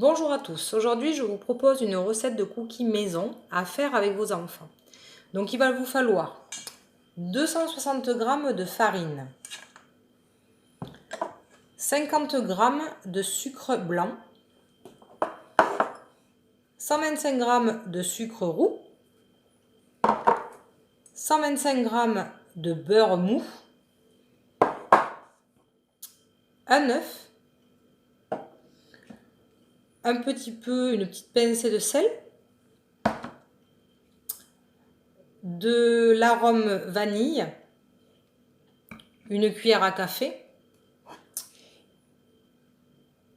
Bonjour à tous, aujourd'hui je vous propose une recette de cookies maison à faire avec vos enfants. Donc il va vous falloir 260 g de farine, 50 g de sucre blanc, 125 g de sucre roux, 125 g de beurre mou, un œuf, une petite pincée de sel, de l'arôme vanille, une cuillère à café,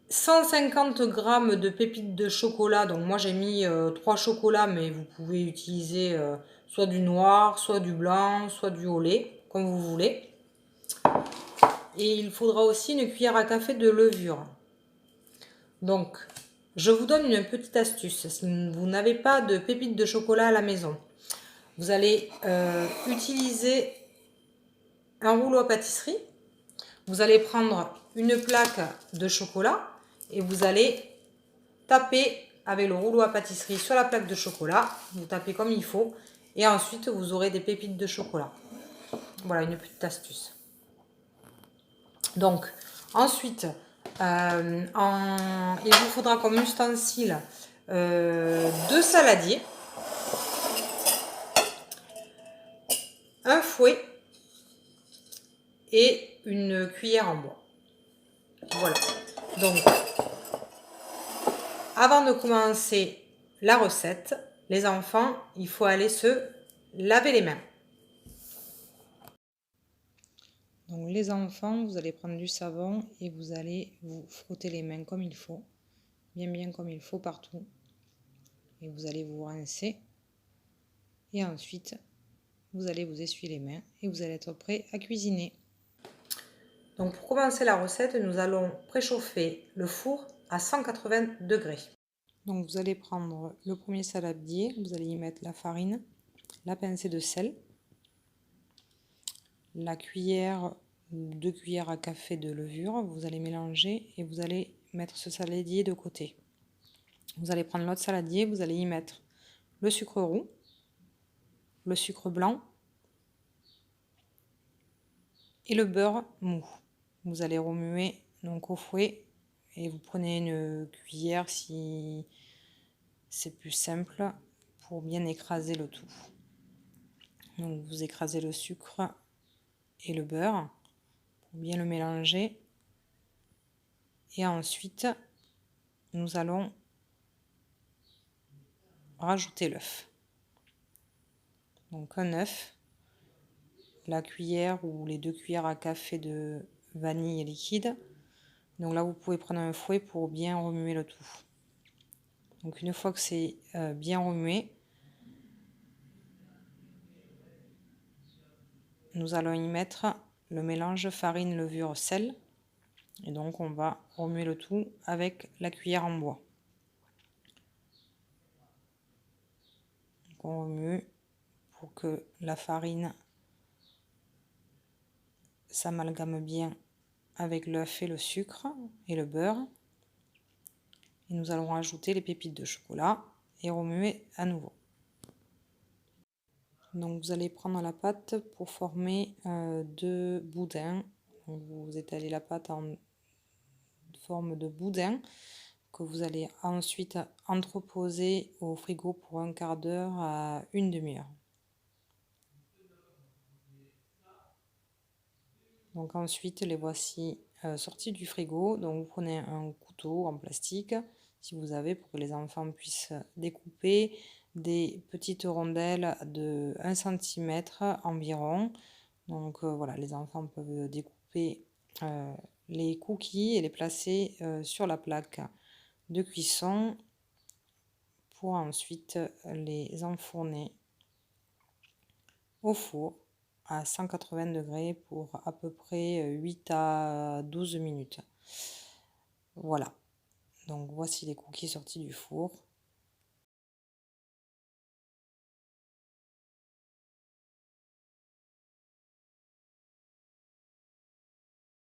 150 g de pépites de chocolat. Donc moi j'ai mis 3 chocolats, mais vous pouvez utiliser soit du noir, soit du blanc, soit du au lait, comme vous voulez. Et il faudra aussi une cuillère à café de levure. Donc je vous donne une petite astuce. Si vous n'avez pas de pépites de chocolat à la maison, vous allez utiliser un rouleau à pâtisserie. Vous allez prendre une plaque de chocolat et vous allez taper avec le rouleau à pâtisserie sur la plaque de chocolat. Vous tapez comme il faut et ensuite vous aurez des pépites de chocolat. Voilà une petite astuce. Donc ensuite il vous faudra comme ustensile 2 saladiers, un fouet et une cuillère en bois. Voilà. Donc avant de commencer la recette, les enfants, il faut aller se laver les mains. Donc les enfants, vous allez prendre du savon et vous allez vous frotter les mains comme il faut, bien comme il faut partout. Et vous allez vous rincer. Et ensuite, vous allez vous essuyer les mains et vous allez être prêt à cuisiner. Donc pour commencer la recette, nous allons préchauffer le four à 180 degrés. Donc vous allez prendre le premier saladier, vous allez y mettre la farine, la pincée de sel, la cuillère ou 2 cuillères à café de levure. Vous allez mélanger et vous allez mettre ce saladier de côté. Vous allez prendre l'autre saladier, vous allez y mettre le sucre roux, le sucre blanc et le beurre mou. Vous allez remuer donc au fouet et vous prenez une cuillère si c'est plus simple pour bien écraser le tout. Donc vous écrasez le sucre et le beurre pour bien le mélanger. Et ensuite, nous allons rajouter l'œuf. Donc un œuf, la cuillère ou les 2 cuillères à café de vanille liquide. Donc là, vous pouvez prendre un fouet pour bien remuer le tout. Donc une fois que c'est bien remué, nous allons y mettre le mélange farine, levure, sel. Et donc on va remuer le tout avec la cuillère en bois. Donc on remue pour que la farine s'amalgame bien avec l'œuf et le sucre et le beurre. Et nous allons rajouter les pépites de chocolat et remuer à nouveau. Donc vous allez prendre la pâte pour former 2 boudins. Donc vous étalez la pâte en forme de boudin que vous allez ensuite entreposer au frigo pour un quart d'heure à une demi-heure. Donc ensuite les voici sortis du frigo. Donc vous prenez un couteau en plastique si vous avez, pour que les enfants puissent découper des petites rondelles de 1 cm environ. Donc voilà, les enfants peuvent découper les cookies et les placer sur la plaque de cuisson pour ensuite les enfourner au four à 180 degrés pour à peu près 8 à 12 minutes. Voilà, donc voici les cookies sortis du four.